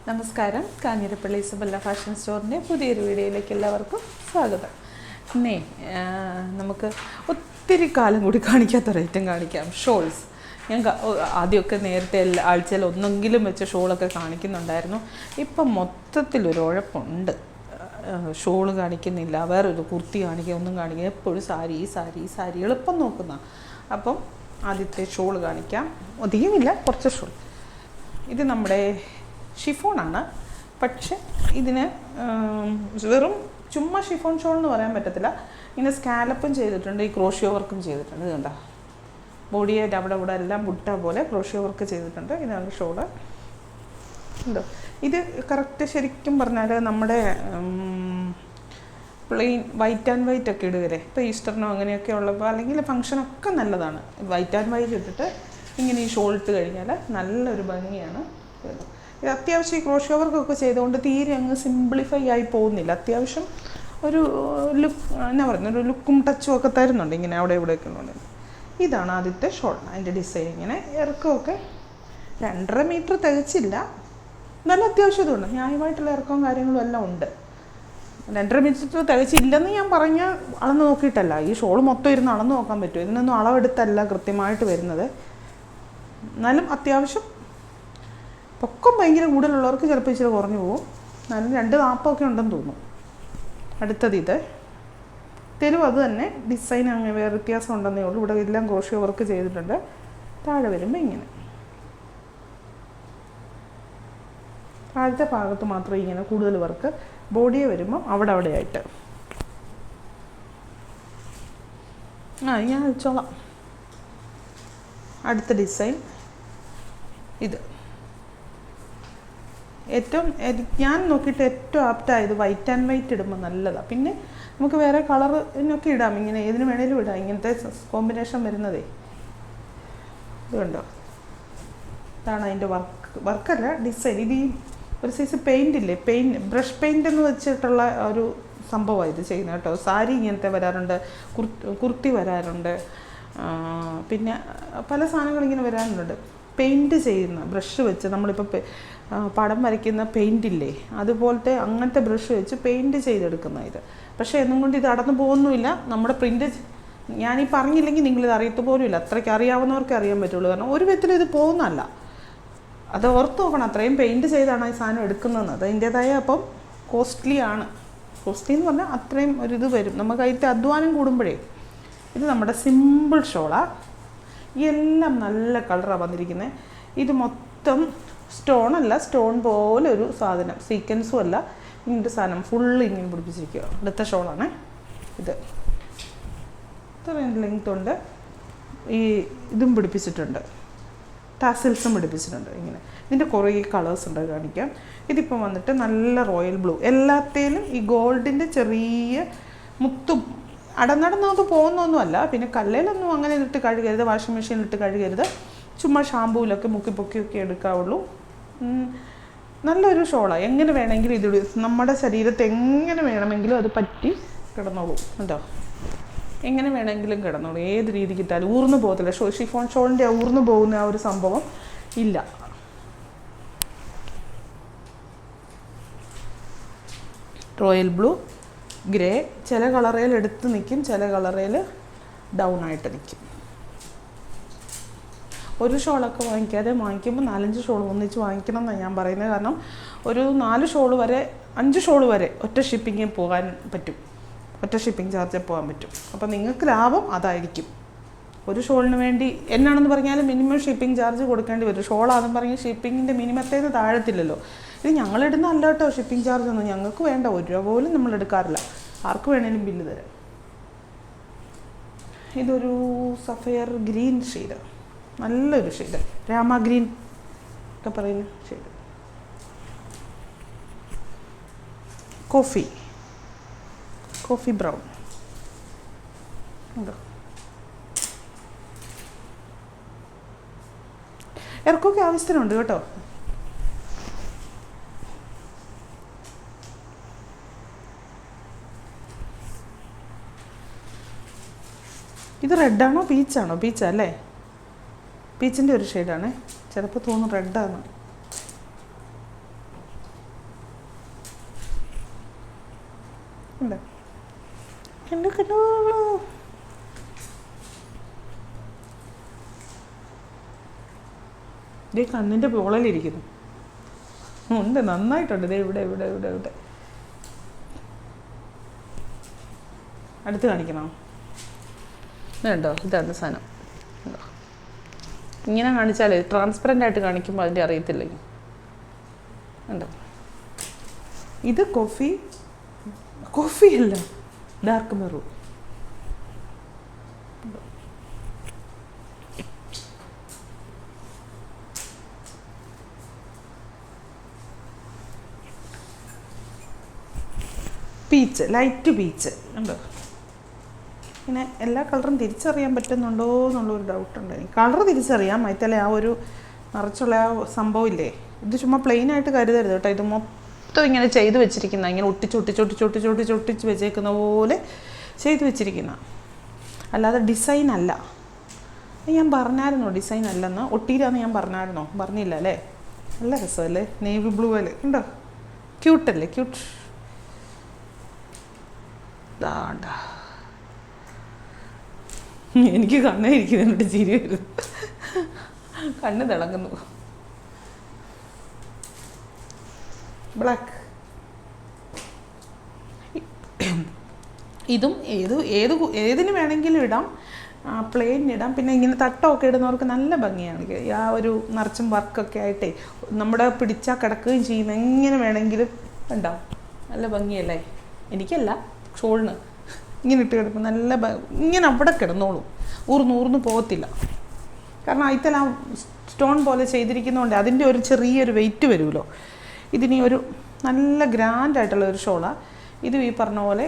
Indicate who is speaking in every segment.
Speaker 1: നമസ്കാരം. Kanjirappally Isabella fashion സ്റ്റോറിൻ്റെ പുതിയൊരു വീഡിയോയിലേക്ക് എല്ലാവർക്കും സ്വാഗതം. ഇന്നേ നമുക്ക് ഒത്തിരി കാലം കൂടി കാണിക്കാത്തൊരു ഐറ്റം കാണിക്കാം. ഷോൾസ്. ഞാൻ ആദ്യമൊക്കെ നേരത്തെ ആഴ്ചയിൽ ഒന്നെങ്കിലും വെച്ച് ഷോളൊക്കെ കാണിക്കുന്നുണ്ടായിരുന്നു. ഇപ്പം മൊത്തത്തിലൊരു ഉഴപ്പുണ്ട്. ഷോള് കാണിക്കുന്നില്ല, വേറൊരു കുർത്തി കാണിക്കുക, ഒന്നും കാണിക്കുക, എപ്പോഴും സാരി എളുപ്പം നോക്കുന്ന. അപ്പം ആദ്യത്തെ ഷോള് കാണിക്കാം. അധികമില്ല, കുറച്ച് ഷോൾ. ഇത് നമ്മുടെ ഷിഫോണാണ്. പക്ഷെ ഇതിന് വെറും ചുമ്മാ ഷിഫോൺ ഷോൾ എന്ന് പറയാൻ പറ്റത്തില്ല. ഇങ്ങനെ സ്കാലപ്പും ചെയ്തിട്ടുണ്ട്, ഈ ക്രോഷ്യോ വർക്കും ചെയ്തിട്ടുണ്ട്. ഇത് കണ്ടോ, ബോഡിയെ അവിടെ എല്ലാം ബുട്ട പോലെ ക്രോഷ്യോ വർക്ക് ചെയ്തിട്ടുണ്ട്. ഇതാണ് ഷോള്. ഉണ്ടോ, ഇത് കറക്റ്റ് ശരിക്കും പറഞ്ഞാൽ നമ്മുടെ പ്ലെയിൻ വൈറ്റ് ആൻഡ് വൈറ്റ് ഒക്കെ ഇടുകരെ, ഇപ്പോൾ ഈസ്റ്ററിനോ അങ്ങനെയൊക്കെ ഉള്ളപ്പോൾ അല്ലെങ്കിൽ ഫംഗ്ഷനൊക്കെ നല്ലതാണ്. വൈറ്റ് ആൻഡ് വൈറ്റ് ഇട്ടിട്ട് ഇങ്ങനെ ഈ ഷോൾ ഇട്ട് കഴിഞ്ഞാൽ നല്ലൊരു ഭംഗിയാണ്. ഇത് അത്യാവശ്യം ഈ ക്രോഷ്യോ വർക്കൊക്കെ ചെയ്തുകൊണ്ട് തീരെ അങ്ങ് സിംപ്ലിഫൈ ആയി പോകുന്നില്ല. അത്യാവശ്യം ഒരു ലുക്ക് എന്നാ പറയുന്നത്, ഒരു ലുക്കും ടച്ചും ഒക്കെ തരുന്നുണ്ട് ഇങ്ങനെ അവിടെ ഇവിടെയൊക്കെ ഉള്ളത്. ഇതാണ് ആദ്യത്തെ ഷോൾ. അതിൻ്റെ ഡിസൈൻ ഇങ്ങനെ ഇറക്കമൊക്കെ 2.5 മീറ്റർ തികച്ചില്ല, നല്ല അത്യാവശ്യം ഇതുണ്ട്. ന്യായമായിട്ടുള്ള ഇറക്കവും കാര്യങ്ങളും എല്ലാം ഉണ്ട്. 2.5 മീറ്റർ തികച്ചില്ലെന്ന് ഞാൻ പറഞ്ഞാൽ അളന്ന് നോക്കിയിട്ടല്ല. ഈ ഷോൾ മൊത്തം ഇരുന്ന് അളന്ന് നോക്കാൻ പറ്റും. ഇതിനൊന്നും അളവെടുത്തല്ല കൃത്യമായിട്ട് വരുന്നത്. എന്നാലും അത്യാവശ്യം പൊക്കം ഭയങ്കര കൂടുതലുള്ളവർക്ക് ചിലപ്പോൾ ഇച്ചിരി കുറഞ്ഞു പോകും. എന്നാലും 2.40 ഉണ്ടെന്ന് തോന്നുന്നു. അടുത്തത് ഇത് തെരുവ്. അത് തന്നെ ഡിസൈൻ അങ്ങനെ വേറെ വ്യത്യാസം ഉണ്ടെന്നേ ഉള്ളൂ. ഇവിടെ എല്ലാം ക്രോഷ്യോ വർക്ക് ചെയ്തിട്ടുണ്ട്. താഴെ വരുമ്പോൾ ഇങ്ങനെ താഴത്തെ ഭാഗത്ത് മാത്രം ഇങ്ങനെ കൂടുതൽ വർക്ക്. ബോഡിയെ വരുമ്പം അവിടെ ആയിട്ട് ഞാൻ വെച്ചോളാം. അടുത്ത ഡിസൈൻ ഇത് ഏറ്റവും ഞാൻ നോക്കിയിട്ട് ഏറ്റവും ആപ്റ്റായത് വൈറ്റ് ആൻഡ് വൈറ്റ് ഇടുമ്പോൾ നല്ലതാണ്. പിന്നെ നമുക്ക് വേറെ കളറിനൊക്കെ ഇടാം, ഇങ്ങനെ ഏതിന് വേണേലും ഇടാം. ഇങ്ങനത്തെ കോമ്പിനേഷൻ വരുന്നതേ ഇത് കണ്ടോ. ഇതാണ് അതിൻ്റെ വർക്കല്ല, ഡിസൈൻ. ഇത് ഈ ഒരു സൈസ് പെയിൻ്റ് ഇല്ലേ, ബ്രഷ് പെയിൻ്റ് എന്ന് വെച്ചിട്ടുള്ള ഒരു സംഭവമാണ് ഇത് ചെയ്യുന്നത് കേട്ടോ. സാരി ഇങ്ങനത്തെ വരാറുണ്ട്, കുർത്തി വരാറുണ്ട്, പിന്നെ പല സാധനങ്ങൾ ഇങ്ങനെ വരാറുണ്ട്. പെയിൻറ്റ് ചെയ്യുന്ന ബ്രഷ് വെച്ച് നമ്മളിപ്പോൾ പടം വരയ്ക്കുന്ന പെയിൻറ്റില്ലേ, അതുപോലത്തെ അങ്ങനത്തെ ബ്രഷ് വെച്ച് പെയിൻറ്റ് ചെയ്തെടുക്കുന്ന ഇത്. പക്ഷേ എന്നും കൊണ്ട് ഇത് അടന്നു പോകുന്നുമില്ല. നമ്മുടെ പ്രിൻ്റ് ഞാനീ പറഞ്ഞില്ലെങ്കിൽ നിങ്ങളിത് അറിയത്ത് പോലുമില്ല. അത്രയ്ക്ക് അറിയാവുന്നവർക്കേ അറിയാൻ പറ്റുള്ളൂ. കാരണം ഒരു വിധത്തിലും ഇത് പോകുന്നതല്ല. അത് ഓർത്ത് നോക്കണം, അത്രയും പെയിൻറ്റ് ചെയ്താണ് ഈ സാധനം എടുക്കുന്നത്. അത് അതിൻ്റേതായ അപ്പം കോസ്റ്റ്ലി ആണ്. കോസ്റ്റ്ലി എന്ന് പറഞ്ഞാൽ അത്രയും ഒരിത് വരും. നമുക്ക് അതിൻ്റെ അധ്വാനം കൂടുമ്പോഴേ. ഇത് നമ്മുടെ സിമ്പിൾ ഷോളാണ്. എല്ലാം നല്ല കളറാണ് വന്നിരിക്കുന്നത്. ഇത് മൊത്തം സ്റ്റോണല്ല, സ്റ്റോൺ പോലെ ഒരു സാധനം, സീക്വൻസും അല്ല, ഇങ്ങനത്തെ സാധനം ഫുള്ള് ഇങ്ങനെ പിടിപ്പിച്ചിരിക്കുക. അടുത്ത ഷോളാണ് ഇത്. ഇത്രയും ലെങ്ത് ഉണ്ട്. ഈ ഇതും പിടിപ്പിച്ചിട്ടുണ്ട്, ടാസിൽസും പിടിപ്പിച്ചിട്ടുണ്ട്. ഇങ്ങനെ ഇതിൻ്റെ കുറേ കളേഴ്സ് ഉണ്ട്, കാണിക്കാം. ഇതിപ്പം വന്നിട്ട് നല്ല റോയൽ ബ്ലൂ. എല്ലാത്തേലും ഈ ഗോൾഡിൻ്റെ ചെറിയ മുത്തും അടന്നടന്നത് പോകുന്നൊന്നുമല്ല. പിന്നെ കല്ലിലൊന്നും അങ്ങനെ ഇട്ട് കഴുകരുത്, വാഷിംഗ് മെഷീനിലിട്ട് കഴുകരുത്. ചുമ്മാ ഷാമ്പൂവിലൊക്കെ മുക്കിപ്പൊക്കിയൊക്കെ എടുക്കാവുള്ളൂ. നല്ലൊരു ഷോളാണ്. എങ്ങനെ വേണമെങ്കിലും ഇത് നമ്മുടെ ശരീരത്തെ എങ്ങനെ വേണമെങ്കിലും അത് പറ്റി കിടന്നോളൂ കേട്ടോ. എങ്ങനെ വേണമെങ്കിലും കിടന്നോളൂ, ഏത് രീതിക്ക് ഇട്ടാലും ഊർന്നു പോകത്തില്ല. ഷിഫോൺ ഷോളിൻ്റെ ഊർന്നു പോകുന്ന ആ ഒരു സംഭവം ഇല്ല. റോയൽ ബ്ലൂ, ഗ്രേ, ചില കളറേൽ എടുത്ത് നിൽക്കും, ചില കളറേൽ ഡൗൺ ആയിട്ട് നിൽക്കും. ഒരു ഷോളൊക്കെ വാങ്ങിക്കുമ്പോൾ 4-5 ഷോൾ ഒന്നിച്ച് വാങ്ങിക്കണം എന്നാണ് ഞാൻ പറയുന്നത്. കാരണം ഒരു 4 ഷോൾ വരെ 5 ഷോൾ വരെ ഒറ്റ ഷിപ്പിങ്ങിൽ പോകാൻ പറ്റും, ഒറ്റ ഷിപ്പിംഗ് ചാർജിൽ പോകാൻ പറ്റും. അപ്പോൾ നിങ്ങൾക്ക് ലാഭം അതായിരിക്കും. ഒരു ഷോളിന് വേണ്ടി എന്നാണെന്ന് പറഞ്ഞാലും മിനിമം ഷിപ്പിംഗ് ചാർജ് കൊടുക്കേണ്ടി വരും. ഷോളാണെന്ന് പറഞ്ഞ് ഷിപ്പിങ്ങിൻ്റെ മിനിമത്തേന്ന് താഴത്തില്ലല്ലോ. ഇത് ഞങ്ങളിടുന്ന അല്ല കേട്ടോ ഷിപ്പിംഗ് ചാർജ് ഒന്നും. ഞങ്ങൾക്ക് വേണ്ട, 1 രൂപ പോലും നമ്മൾ എടുക്കാറില്ല. ആർക്ക് വേണേലും ബില്ല് തരാം. ഇതൊരു സഫയർ ഗ്രീൻ ഷെയ്ഡ്, നല്ലൊരു ഷെയ്ഡ്, രാമ ഗ്രീൻ ഒക്കെ പറയുന്ന ഷെയ്ഡ്. കോഫി ബ്രൗൺ ഉണ്ടോ. ഇറക്കൊക്കെ ആവശ്യത്തിനുണ്ട് കേട്ടോ. ഇത് റെഡാണോ പീച്ചാണോ? പീച്ചല്ലേ, പീച്ചിൻ്റെ ഒരു ഷെയ്ഡാണ്. ചിലപ്പോൾ തോന്നും റെഡാണ്. ഉണ്ട്. എൻ്റെ കണ്ണു ഇതേ കണ്ണിൻ്റെ പോളലിരിക്കുന്നു. ഉണ്ട്, നന്നായിട്ടുണ്ട്. ഇതേ ഇവിടെ ഇവിടെ ഇവിടെ ഇവിടെ. അടുത്ത് കാണിക്കണോ? ഇതുണ്ടോ? ഇതാണ് സാധനം. ഇങ്ങനെ കാണിച്ചാലേ ട്രാൻസ്പെറൻ്റ് ആയിട്ട് കാണിക്കുമ്പോൾ അതിൻ്റെ അറിയത്തില്ലേ. ഉണ്ടോ? ഇത് കോഫി അല്ല, dark maroon. Peach, light peach ഉണ്ടോ? ഇങ്ങനെ എല്ലാ കളറും തിരിച്ചറിയാൻ പറ്റുന്നുണ്ടോ എന്നുള്ളൊരു ഡൗട്ടുണ്ട് എനിക്ക്. കളർ തിരിച്ചറിയാം, മറ്റല്ലേ ആ ഒരു നിറച്ചുള്ള ആ സംഭവം ഇല്ലേ. ഇത് ചുമ്മാ പ്ലെയിനായിട്ട് കരുതരുത് കേട്ടോ. ഇത് മൊത്തം ഇങ്ങനെ ചെയ്ത് വെച്ചിരിക്കുന്ന, ഇങ്ങനെ ഒട്ടിച്ച് വെച്ചേക്കുന്ന പോലെ ചെയ്ത് വെച്ചിരിക്കുന്ന, അല്ലാതെ ഡിസൈൻ അല്ല. ഞാൻ പറഞ്ഞായിരുന്നോ ഡിസൈൻ അല്ലെന്ന്? ഒട്ടിയിലാന്ന് ഞാൻ പറഞ്ഞായിരുന്നോ? പറഞ്ഞില്ല അല്ലേ? നല്ല രസമല്ലേ, നേവി ബ്ലൂ അല്ലേ, ഉണ്ടോ? ക്യൂട്ടല്ലേ, ക്യൂട്ട്. ദാണ്ടാ, എനിക്ക് കണ്ണേ ഇരിക്കുന്നുണ്ട്, ചിരി വരുന്നു, കണ്ണ് തിളങ്ങുന്നു. ബ്ലാക്ക്. ഇതും ഏതിന് വേണമെങ്കിലും ഇടാം, പ്ലെയിൻ ഇടാം. പിന്നെ ഇങ്ങനെ തട്ടമൊക്കെ ഇടുന്നവർക്ക് നല്ല ഭംഗിയാണ്. ആ ഒരു നിറച്ചും വർക്കൊക്കെ ആയിട്ടേ നമ്മുടെ പിടിച്ചാൽ കിടക്കുകയും ചെയ്യും. എങ്ങനെ വേണമെങ്കിലും ഉണ്ടാവും, നല്ല ഭംഗിയല്ലേ. എനിക്കല്ല, ഷോളിന് ഇങ്ങനെ ഇട്ട് കിടക്കും, നല്ല ഇങ്ങനെ അവിടെ കിടന്നോളും, ഊർന്ന് പോകത്തില്ല. കാരണം അതിൽ സ്റ്റോൺ പോലെ ചെയ്തിരിക്കുന്നതുകൊണ്ട് അതിൻ്റെ ഒരു ചെറിയൊരു വെയിറ്റ് വരുമല്ലോ. ഇതിനി ഒരു നല്ല ഗ്രാൻഡായിട്ടുള്ള ഒരു ഷോളാണ്. ഇത് ഈ പറഞ്ഞ പോലെ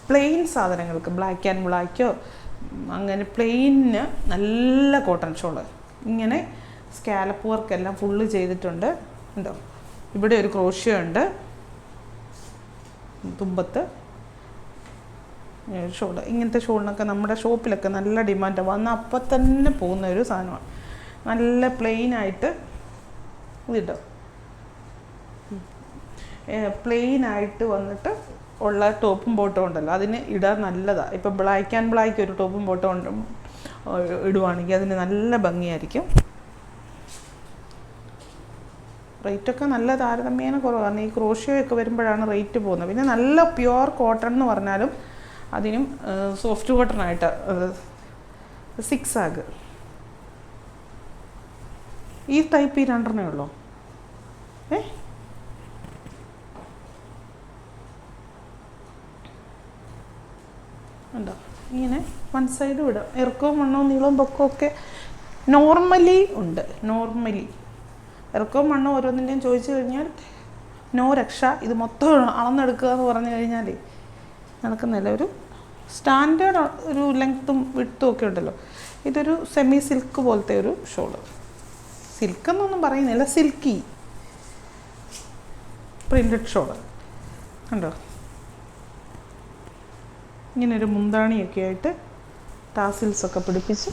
Speaker 1: പ്ലെയിൻ സാധനങ്ങൾക്ക്, ബ്ലാക്ക് ആൻഡ് ബ്ലാക്കോ അങ്ങനെ പ്ലെയിന് നല്ല കോട്ടൺ ഷോള്. ഇങ്ങനെ സ്കാലപ്പ് വർക്കെല്ലാം ഫുള്ള് ചെയ്തിട്ടുണ്ട്. ഉണ്ടോ? ഇവിടെ ഒരു ക്രോഷ്യോ ഉണ്ട് തുമ്പത്ത്. ഷോള്, ഇങ്ങനത്തെ ഷോളിനൊക്കെ നമ്മുടെ ഷോപ്പിലൊക്കെ നല്ല ഡിമാൻഡാണ്. വന്ന് അപ്പം തന്നെ പോകുന്ന ഒരു സാധനമാണ്. നല്ല പ്ലെയിനായിട്ട് ഇതിട്ടോ, പ്ലെയിനായിട്ട് വന്നിട്ട് ഉള്ള ടോപ്പും ബോട്ടും ഉണ്ടല്ലോ, അതിന് ഇടാൻ നല്ലതാണ്. ഇപ്പം ബ്ലാക്ക് ആൻഡ് ബ്ലാക്ക് ഒരു ടോപ്പും ബോട്ടും ഉണ്ട് ഇടുവാണെങ്കിൽ അതിന് നല്ല ഭംഗിയായിരിക്കും. റേറ്റൊക്കെ നല്ല താരതമ്യേന കുറവാണ്. ഈ ക്രോഷ്യോയൊക്കെ വരുമ്പോഴാണ് റേറ്റ് പോകുന്നത്. പിന്നെ നല്ല പ്യുവർ കോട്ടൺ എന്ന് പറഞ്ഞാലും അതിനും സോഫ്റ്റ് കോട്ടണായിട്ട് 6 ആഗ് ഈ ടൈപ്പ് ഈ 2 ഉള്ളൂ. ഉണ്ടോ? ഇങ്ങനെ വൺ സൈഡ് വിടാം. ഇറക്കവും മണ്ണവും നീളവും പൊക്കവും ഒക്കെ നോർമലി ഉണ്ട്. ഇറക്കവും മണ്ണും ഓരോന്നിൻ്റെയും ചോദിച്ചു കഴിഞ്ഞാൽ നോ രക്ഷ. ഇത് മൊത്തം അളന്നെടുക്കുക എന്ന് പറഞ്ഞു കഴിഞ്ഞാൽ നടക്കുന്നില്ല. ഒരു സ്റ്റാൻഡേർഡ് ഒരു ലെങ്ത്തും വിട്ടും ഒക്കെ ഉണ്ടല്ലോ. ഇതൊരു സെമി സിൽക്ക് പോലത്തെ ഒരു ഷോള്. സിൽക്ക് എന്നൊന്നും പറയുന്നില്ല, സിൽക്കി പ്രിൻറ്റഡ് ഷോള് കണ്ടോ. ഇങ്ങനൊരു മുന്താണിയൊക്കെ ആയിട്ട് ടാസിൽസൊക്കെ പിടിപ്പിച്ച്,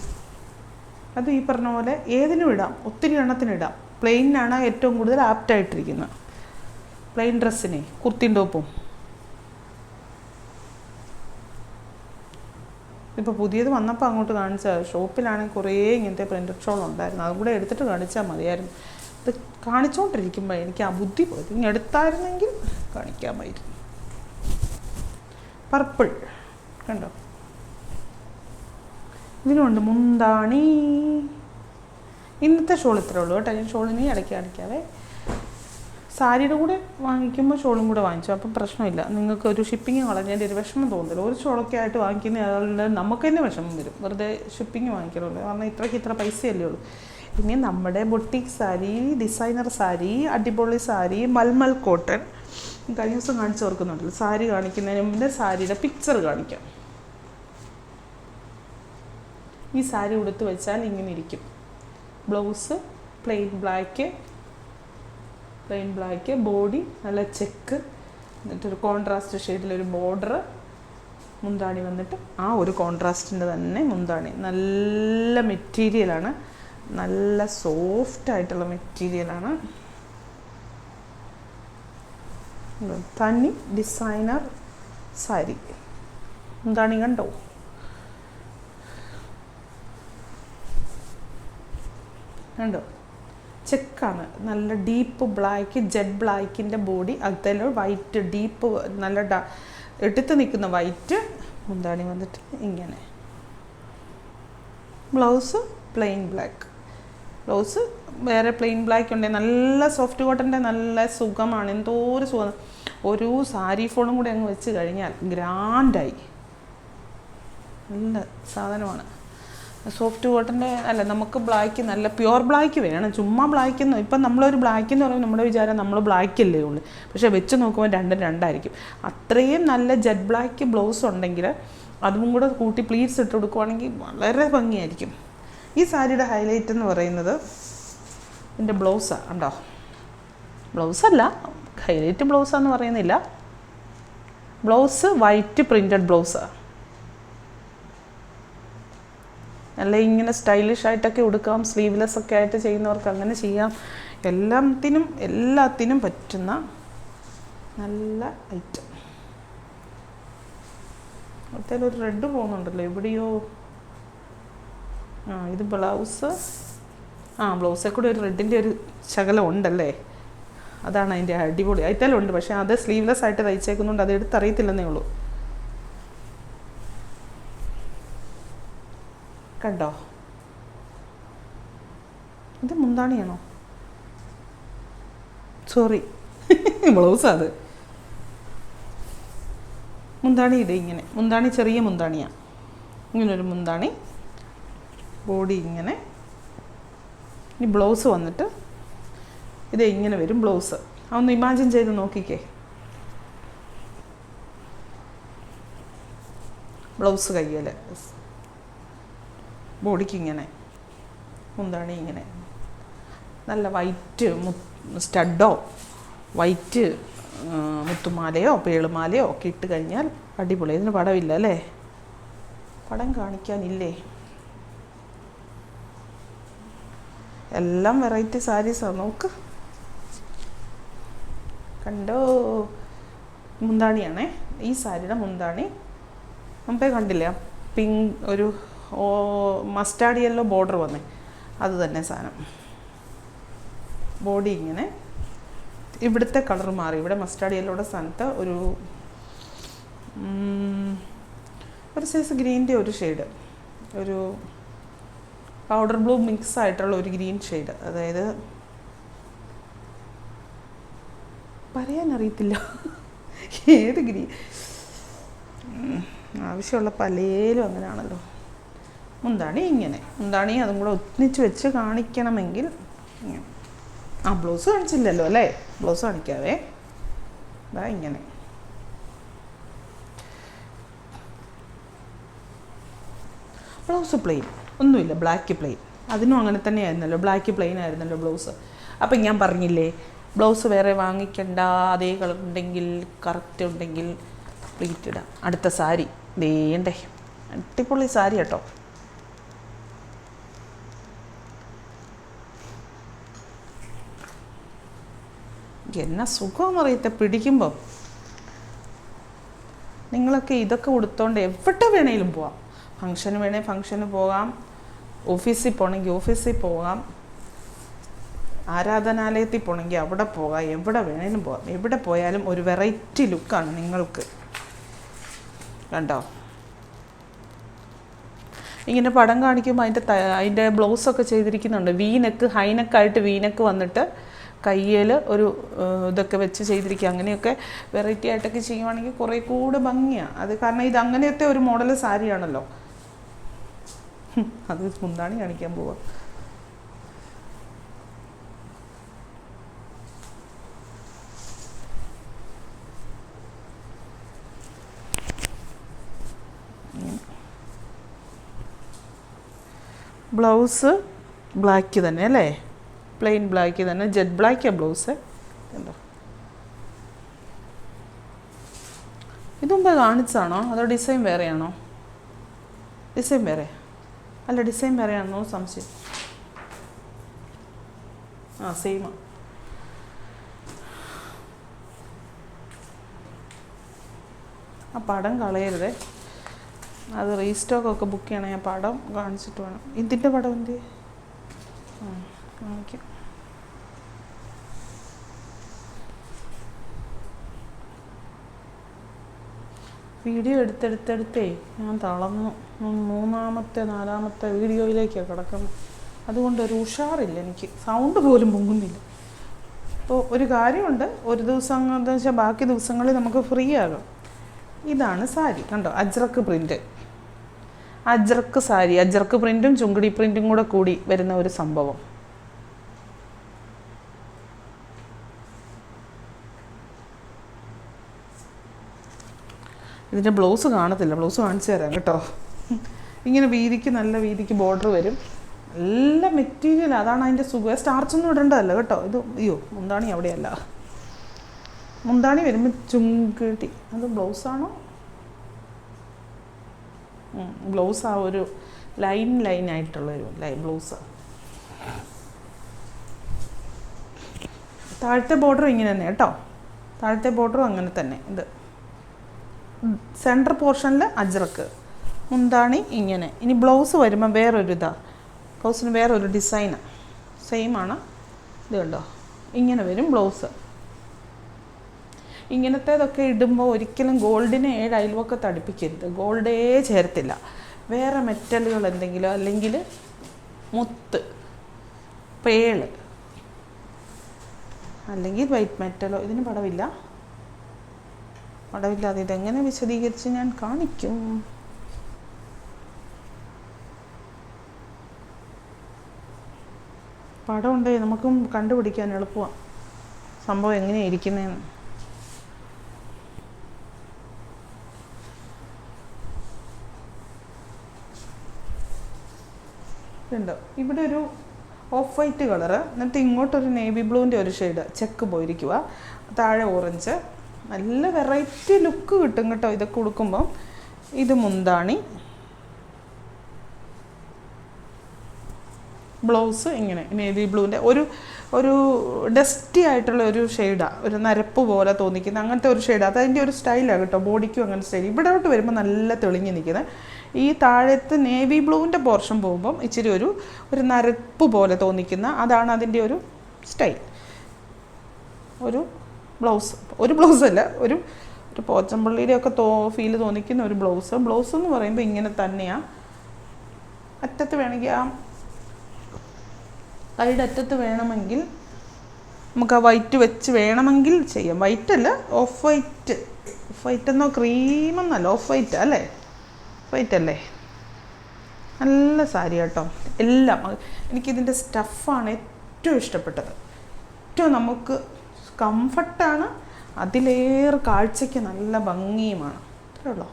Speaker 1: അത് ഈ പറഞ്ഞ പോലെ ഏതിനും ഇടാം, ഒത്തിരി എണ്ണത്തിനിടാം. പ്ലെയിനാണ് ഏറ്റവും കൂടുതൽ ആപ്റ്റായിട്ടിരിക്കുന്നത്. പ്ലെയിൻ ഡ്രസ്സിനെ കുർത്തിയും ടോപ്പും. ഇപ്പോൾ പുതിയത് വന്നപ്പോൾ അങ്ങോട്ട് കാണിച്ചാൽ ഷോപ്പിലാണെങ്കിൽ കുറേ ഇങ്ങനത്തെ പ്രിൻറ്റഡ് ഷോൾ ഉണ്ടായിരുന്നു. അതും കൂടെ എടുത്തിട്ട് കാണിച്ചാൽ മതിയായിരുന്നു. ഇത് കാണിച്ചുകൊണ്ടിരിക്കുമ്പോൾ എനിക്ക് ആ ബുദ്ധി പോയത്. ഇനി എടുത്തായിരുന്നെങ്കിൽ കാണിക്കാമായിരുന്നു. പർപ്പിൾ കണ്ടോ, ഇതിനുണ്ട് മുന്താണി. ഇന്നത്തെ ഷോൾ ഇത്രേ ഉള്ളൂ കേട്ടോ. ഞാൻ ഷോളിന് ഇടയ്ക്ക് കാണിക്കാവേ. സാരിയുടെ കൂടെ വാങ്ങിക്കുമ്പോൾ ഷോളും കൂടെ വാങ്ങിച്ചു, അപ്പം പ്രശ്നമില്ല. നിങ്ങൾക്ക് ഒരു ഷിപ്പിങ് കളഞ്ഞതിൻ്റെ ഒരു വിഷമം തോന്നില്ല. ഒരു ഷോളൊക്കെ ആയിട്ട് വാങ്ങിക്കുന്ന ആളുടെ നമുക്ക് തന്നെ വിഷമം വരും. വെറുതെ ഷിപ്പിങ് വാങ്ങിക്കണമല്ലോ, കാരണം ഇത്ര പൈസയല്ലേ ഉള്ളൂ. ഇനി നമ്മുടെ ബൊട്ടിക് സാരി, ഡിസൈനർ സാരി, അടിപൊളി സാരി, മൽമൽ കോട്ടൺ കഴിഞ്ഞ ദിവസം കാണിച്ച് ഓർക്കുന്നുണ്ടല്ലോ. സാരി കാണിക്കുന്നതിന് മുന്നേ സാരിയുടെ പിക്ചർ കാണിക്കാം. ഈ സാരി ഉടുത്ത് വെച്ചാൽ ഇങ്ങനെ ഇരിക്കും. ബ്ലൗസ് പ്ലെയിൻ ബ്ലാക്ക്, ബോഡി നല്ല ചെക്ക്, എന്നിട്ടൊരു കോൺട്രാസ്റ്റ് ഷെയ്ഡിലൊരു ബോർഡർ, മുന്താണി വന്നിട്ട് ആ ഒരു കോൺട്രാസ്റ്റിൻ്റെ തന്നെ മുന്താണി. നല്ല മെറ്റീരിയലാണ്, നല്ല സോഫ്റ്റായിട്ടുള്ള മെറ്റീരിയലാണ്. തനി ഡിസൈനർ സാരി. മുന്താണി കണ്ടോ? കണ്ടോ? ചെക്കാണ്, നല്ല ഡീപ്പ് ബ്ലാക്ക്, ജെറ്റ് ബ്ലാക്കിൻ്റെ ബോഡി, അതിൽ വൈറ്റ് ഡീപ്പ് നല്ല എടുത്ത് നിൽക്കുന്ന വൈറ്റ്. മുന്താണി വന്നിട്ട് ഇങ്ങനെ. Blouse plain black. ബ്ലൗസ് വേറെ പ്ലെയിൻ ബ്ലാക്ക് ഉണ്ട്. നല്ല സോഫ്റ്റ് കോട്ടൻ്റെ നല്ല സുഖമാണ്. എന്തോ ഒരു സുഖം. ഒരു സാരി ഫോണും കൂടി അങ്ങ് വെച്ച് കഴിഞ്ഞാൽ ഗ്രാൻഡായി. നല്ല സാധനമാണ്. സോഫ്റ്റ് കോട്ടൻ്റെ അല്ല, നമുക്ക് ബ്ലാക്ക് നല്ല പ്യുവർ ബ്ലാക്ക് വേണം. ചുമ്മാ ബ്ലാക്ക് എന്ന് ഇപ്പം നമ്മളൊരു ബ്ലാക്ക് എന്ന് പറയുമ്പോൾ നമ്മുടെ വിചാരം നമ്മൾ ബ്ലാക്ക് അല്ലേ ഉള്ളൂ. പക്ഷേ വെച്ച് നോക്കുമ്പോൾ രണ്ടും രണ്ടായിരിക്കും. അത്രയും നല്ല ജെറ്റ് ബ്ലാക്ക് ബ്ലൗസ് ഉണ്ടെങ്കിൽ അതും കൂടെ കൂട്ടി പ്ലീറ്റ്സ് ഇട്ട് കൊടുക്കുവാണെങ്കിൽ വളരെ ഭംഗിയായിരിക്കും. ഈ സാരിയുടെ ഹൈലൈറ്റ് എന്ന് പറയുന്നത് ഇതിൻ്റെ ബ്ലൗസാണ്. ഉണ്ടോ? ബ്ലൗസല്ല, ഹൈലൈറ്റ് ബ്ലൗസാന്ന് പറയുന്നില്ല. ബ്ലൗസ് വൈറ്റ് പ്രിൻറ്റഡ് ബ്ലൗസാണ്. നല്ല ഇങ്ങനെ സ്റ്റൈലിഷ് ആയിട്ടൊക്കെ ഉടുക്കാം. സ്ലീവ്ലെസ് ഒക്കെ ആയിട്ട് ചെയ്യുന്നവർക്ക് അങ്ങനെ ചെയ്യാം. എല്ലാത്തിനും പറ്റുന്ന നല്ല ഐറ്റം. അതിലൊരു റെഡ് പോകുന്നുണ്ടല്ലോ എവിടെയോ. ഇത് ബ്ലൗസ്. ബ്ലൗസിൽ കൂടെ ഒരു റെഡിൻ്റെ ഒരു ശകലം ഉണ്ടല്ലേ. അതാണ് അതിൻ്റെ അടിപൊളി. അതിലുണ്ട്, പക്ഷേ അത് സ്ലീവ്ലെസ് ആയിട്ട് തയ്ച്ചേക്കുന്നുണ്ട്. അത് എടുത്തറിയത്തില്ലെന്നേ ഉള്ളൂ. കണ്ടോ? ഇത് മുന്താണിയാണോ? Sorry, blouse. അത് മുന്താണി. ഇത് ഇങ്ങനെ മുന്താണി, ചെറിയ മുന്താണിയാണ്. ഇങ്ങനൊരു മുന്താണി, ബോഡി ഇങ്ങനെ. ഇനി ബ്ലൗസ് വന്നിട്ട് ഇത് ഇങ്ങനെ വരും ബ്ലൗസ്. അതൊന്ന് ഇമാജിൻ ചെയ്ത് നോക്കിക്കേ. ബ്ലൗസ് കയ്യിൽ, ബോഡിക്ക് ഇങ്ങനെ, മുന്താണി ഇങ്ങനെ. നല്ല വൈറ്റ് സ്റ്റഡോ വൈറ്റ് മുത്തുമാലയോ പേളുമാലയോ ഒക്കെ ഇട്ട് കഴിഞ്ഞാൽ അടിപൊളി. ഇതിന് പടമില്ല അല്ലേ? പടം കാണിക്കാനില്ലേ? എല്ലാം വെറൈറ്റി സാരീസാണ്. നോക്ക്, കണ്ടോ? മുന്താണിയാണേ ഈ സാരിയുടെ മുന്താണി. മുമ്പേ കണ്ടില്ല, പിങ്ക് ഒരു മസ്റ്റാർഡ് യെല്ലോ ബോർഡർ വന്നേ, അത് തന്നെ സാധനം. ബോഡി ഇങ്ങനെ. ഇവിടുത്തെ കളർ മാറി. ഇവിടെ മസ്റ്റാർഡ് യെല്ലോയുടെ സ്ഥാനത്ത് ഒരു സൈസ് ഗ്രീൻ്റെ ഒരു ഷെയ്ഡ്, ഒരു പൗഡർ ബ്ലൂ മിക്സ് ആയിട്ടുള്ള ഒരു ഗ്രീൻ ഷെയ്ഡ്. അതായത് പറയാനറിയത്തില്ല ഏത് ഗ്രീൻ. ആവശ്യമുള്ള പലേലും അങ്ങനെയാണല്ലോ. മുന്താണി ഇങ്ങനെ. മുന്താണി അതും കൂടെ ഒന്നിച്ച് വെച്ച് കാണിക്കണമെങ്കിൽ ഇങ്ങനെ. ബ്ലൗസ് കാണിച്ചില്ലല്ലോ അല്ലേ? ബ്ലൗസ് കാണിക്കാവേ. ഇതാ ഇങ്ങനെ. ബ്ലൗസ് പ്ലെയിൻ ഒന്നുമില്ല, ബ്ലാക്ക് പ്ലെയിൻ. അതിനും അങ്ങനെ തന്നെ ആയിരുന്നല്ലോ, ബ്ലാക്ക് പ്ലെയിൻ ആയിരുന്നല്ലോ ബ്ലൗസ്. അപ്പം ഞാൻ പറഞ്ഞില്ലേ, ബ്ലൗസ് വേറെ വാങ്ങിക്കണ്ട. അതേ കളർ ഉണ്ടെങ്കിൽ, കറക്റ്റ് ഉണ്ടെങ്കിൽ പ്ലീറ്റ് ഇടാം. അടുത്ത സാരി വേണ്ടേ, അടിപൊളി സാരി കേട്ടോ. എന്നാ സുഖമെന്ന് അറിയത്തെ പിടിക്കുമ്പോൾ. നിങ്ങളൊക്കെ ഇതൊക്കെ ഉടുത്തോണ്ട് എവിടെ വേണേലും പോവാം. ഫംഗ്ഷന് വേണേൽ ഫംഗ്ഷന് പോകാം, ഓഫീസിൽ പോകണമെങ്കിൽ ഓഫീസിൽ പോകാം, ആരാധനാലയത്തിൽ പോകണമെങ്കിൽ അവിടെ പോകാം, എവിടെ വേണേലും പോകാം. എവിടെ പോയാലും ഒരു വെറൈറ്റി ലുക്കാണ് നിങ്ങൾക്ക്. കണ്ടോ? ഇങ്ങനെ പടം കാണിക്കുമ്പോൾ അതിൻ്റെ ബ്ലൗസൊക്കെ ചെയ്തിരിക്കുന്നുണ്ട്. വീനെക്ക്, ഹൈനെക്കായിട്ട് വീനെക്ക് വന്നിട്ട് കയ്യിൽ ഒരു ഇതൊക്കെ വെച്ച് ചെയ്തിരിക്കുക. അങ്ങനെയൊക്കെ വെറൈറ്റി ആയിട്ടൊക്കെ ചെയ്യുവാണെങ്കിൽ കുറേ കൂടെ ഭംഗിയാണ് അത്. കാരണം ഇത് അങ്ങനത്തെ ഒരു മോഡൽ സാരിയാണല്ലോ. അത് മുന്താണി കാണിക്കാൻ പോവാം. ബ്ലൗസ് ബ്ലാക്ക് തന്നെ അല്ലേ? പ്ലെയിൻ ബ്ലാക്ക് തന്നെ, ജെറ്റ് ബ്ലാക്കാണ് ബ്ലൗസ്. കണ്ടോ? ഇതുമ്പോ കാണിച്ചാണോ അതോ ഡിസൈൻ വേറെയാണോ? ഡിസൈൻ വേറെ അല്ല, ഡിസൈൻ വേറെയാണോ സംശയം. സെയിമാണ്. ആ പടം കളയരുതേ. അത് റീസ്റ്റോക്കൊക്കെ ബുക്ക് ചെയ്യണേ. ആ പടം കാണിച്ചിട്ട് വേണം. ഇതിൻ്റെ പടം എന്ത് കാണിക്കാം. വീഡിയോ എടുത്തെടുത്തേ ഞാൻ തളർന്നു. 3-ാമത്തെ 4-ാമത്തെ വീഡിയോയിലേക്കാണ് കിടക്കുന്നത്. അതുകൊണ്ട് ഒരു ഉഷാറില്ല എനിക്ക്. സൗണ്ട് പോലും പൊങ്ങുന്നില്ല. അപ്പോൾ ഒരു കാര്യമുണ്ട്, ഒരു ദിവസം എന്താ വെച്ചാൽ ബാക്കി ദിവസങ്ങളിൽ നമുക്ക് ഫ്രീ ആകാം. ഇതാണ് സാരി, കണ്ടോ, അജ്രക്ക് പ്രിൻ്റ്. അജ്രക്ക് സാരി, അജ്രക്ക് പ്രിൻറ്റും ചുങ്കിടി പ്രിൻറ്റും കൂടി വരുന്ന ഒരു സംഭവം. ഇതിൻ്റെ ബ്ലൗസ് കാണത്തില്ല, ബ്ലൗസ് കാണിച്ചു തരാം കേട്ടോ. ഇങ്ങനെ വീതിക്ക്, നല്ല വീതിക്ക് ബോർഡർ വരും. നല്ല മെറ്റീരിയൽ, അതാണ് അതിൻ്റെ സുഖം. സ്റ്റാർച്ചൊന്നും ഇടേണ്ടതല്ല കേട്ടോ. ഇത് അയ്യോ, മുന്താണി അവിടെയല്ല. മുന്താണി വരുമ്പോൾ ചുങ്കിടി. അത് ബ്ലൗസാണോ? ബ്ലൗസ് ആ ഒരു ലൈനായിട്ടുള്ളൊരു ബ്ലൗസ്. താഴത്തെ ബോർഡർ ഇങ്ങനെ തന്നെ കേട്ടോ. താഴത്തെ ബോർഡറും അങ്ങനെ തന്നെ. ഇത് സെൻറ്റർ പോർഷനിൽ അജ്രക്ക്, മുന്താണി ഇങ്ങനെ. ഇനി ബ്ലൗസ് വരുമ്പോൾ വേറൊരു ബ്ലൗസിന് വേറൊരു ഡിസൈനാണ്. സെയിമാണ്. ഇത് കണ്ടോ, ഇങ്ങനെ വരും ബ്ലൗസ്. ഇങ്ങനത്തേതൊക്കെ ഇടുമ്പോൾ ഒരിക്കലും ഗോൾഡിനെ 7 അയൽവക്കത്ത് അടുപ്പിക്കരുത്. ഗോൾഡേ ചേർത്തില്ല. വേറെ മെറ്റലുകൾ എന്തെങ്കിലും, അല്ലെങ്കിൽ മുത്ത്, പേള്, അല്ലെങ്കിൽ വൈറ്റ് മെറ്റലോ. ഇതിന് പടവില്ലാതെ ഇതെങ്ങനെ വിശദീകരിച്ച് ഞാൻ കാണിക്കും. പടം ഉണ്ടെങ്കിൽ നമുക്കും കണ്ടുപിടിക്കാൻ എളുപ്പമാണ് സംഭവം എങ്ങനെയാണ് ഇരിക്കുന്നതെന്ന്. ഇതുണ്ടോ, ഇവിടെ ഒരു ഓഫ് വൈറ്റ് കളറ്, എന്നിട്ട് ഇങ്ങോട്ടൊരു നേവി ബ്ലൂവിൻ്റെ ഒരു ഷെയ്ഡ് ചെക്ക് പോയിരിക്കുക. താഴെ ഓറഞ്ച്. നല്ല വെറൈറ്റി ലുക്ക് കിട്ടും കേട്ടോ ഇതൊക്കെ കൊടുക്കുമ്പം. ഇത് മുന്താണി, ബ്ലൗസ് ഇങ്ങനെ നേവി ബ്ലൂവിൻ്റെ ഒരു ഡസ്റ്റി ആയിട്ടുള്ള ഒരു ഷെയ്ഡാണ്. ഒരു നരപ്പ് പോലെ തോന്നിക്കുന്ന അങ്ങനത്തെ ഒരു ഷെയ്ഡ്. അതതിൻ്റെ ഒരു സ്റ്റൈലാണ് കേട്ടോ. ബോഡിക്കും അങ്ങനെ സ്റ്റൈൽ. ഇവിടോട്ട് വരുമ്പോൾ നല്ല തെളിഞ്ഞ് നിൽക്കുന്നത്. ഈ താഴത്ത് നേവി ബ്ലൂവിൻ്റെ പോർഷൻ പോകുമ്പം ഇച്ചിരി ഒരു നരപ്പ് പോലെ തോന്നിക്കുന്ന, അതാണ് അതിൻ്റെ ഒരു സ്റ്റൈൽ. ഒരു ബ്ലൗസല്ല, ഒരു പോച്ചമ്പള്ളിയുടെയൊക്കെ ഫീല് തോന്നിക്കുന്ന ഒരു ബ്ലൗസ് എന്ന് പറയുമ്പോൾ ഇങ്ങനെ തന്നെയാണ്. അറ്റത്ത് വേണമെങ്കിൽ ആ കൈയുടെ അറ്റത്ത് വേണമെങ്കിൽ നമുക്ക് ആ വൈറ്റ് വെച്ച് വേണമെങ്കിൽ ചെയ്യാം. വൈറ്റല്ല, ഓഫ് വൈറ്റ് എന്നോ ക്രീമെന്നല്ല, ഓഫ് വൈറ്റ് അല്ലേ? വൈറ്റ് അല്ലേ? നല്ല സാരി കേട്ടോ. എല്ലാം എനിക്കിതിൻ്റെ സ്റ്റഫാണ് ഏറ്റവും ഇഷ്ടപ്പെട്ടത്. ഏറ്റവും നമുക്ക് കംഫർട്ടാണ്, അതിലേറെ കാഴ്ചയ്ക്ക് നല്ല ഭംഗിയുമാണ്. ഇത്രേ ഉള്ളൂ.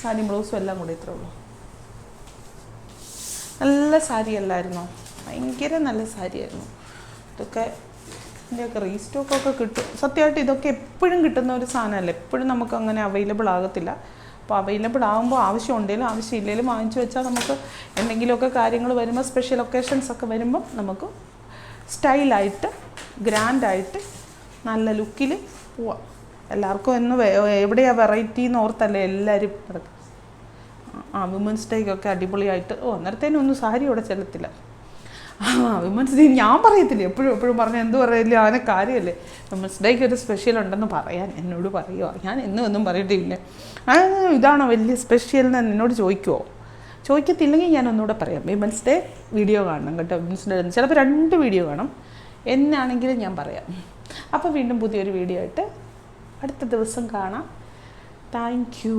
Speaker 1: സാരി ബ്ലൗസും എല്ലാം കൂടി ഇത്രേ ഉള്ളൂ. നല്ല സാരി അല്ലായിരുന്നോ? ഭയങ്കര നല്ല സാരിയായിരുന്നു. ഇതിൻ്റെയൊക്കെ റീസ്റ്റോക്കൊക്കെ കിട്ടും. സത്യമായിട്ട് ഇതൊക്കെ എപ്പോഴും കിട്ടുന്ന ഒരു സാധനമല്ല. എപ്പോഴും നമുക്ക് അങ്ങനെ അവൈലബിൾ ആകത്തില്ല. അപ്പോൾ അവൈലബിൾ ആകുമ്പോൾ ആവശ്യമുണ്ടെങ്കിലും ആവശ്യമില്ലെങ്കിലും വാങ്ങിച്ചു വെച്ചാൽ നമുക്ക് എന്തെങ്കിലുമൊക്കെ കാര്യങ്ങൾ വരുമ്പോൾ, സ്പെഷ്യൽ ഒക്കേഷൻസ് ഒക്കെ വരുമ്പം നമുക്ക് സ്റ്റൈലായിട്ട് ഗ്രാൻഡായിട്ട് നല്ല ലുക്കിൽ പോവാം. എല്ലാവർക്കും എവിടെയാണ് വെറൈറ്റി എന്ന് ഓർത്തല്ലേ എല്ലാവരും നടക്കും. വിമൻസ് ഡേക്കൊക്കെ അടിപൊളിയായിട്ട് അന്നേരത്തേനും ഒന്നും സാരി ഇവിടെ ചെല്ലത്തില്ല. വിമൻസ് ഡേ ഞാൻ പറയത്തില്ല, എപ്പോഴും പറഞ്ഞാൽ എന്ത് പറയില്ല, അതിനെ കാര്യമല്ലേ. വിമൻസ് ഡേക്ക് ഒരു സ്പെഷ്യൽ ഉണ്ടെന്ന് പറയാൻ എന്നോട് പറയുമോ? ഞാൻ എന്നും പറയട്ടില്ല. ഇതാണോ വലിയ സ്പെഷ്യൽ എന്ന് എന്നോട് ചോദിക്കുമോ? ചോദിക്കത്തില്ലെങ്കിൽ ഞാൻ ഒന്നുകൂടെ പറയാം. വിമൻസ് ഡേ വീഡിയോ കാണണം കേട്ടോ. വിമൻസ് ഡേ ചിലപ്പോൾ 2 വീഡിയോ കാണും. എന്നാണെങ്കിലും ഞാൻ പറയാം. അപ്പോൾ വീണ്ടും പുതിയൊരു വീഡിയോ ആയിട്ട് അടുത്ത ദിവസം കാണാം. Thank you.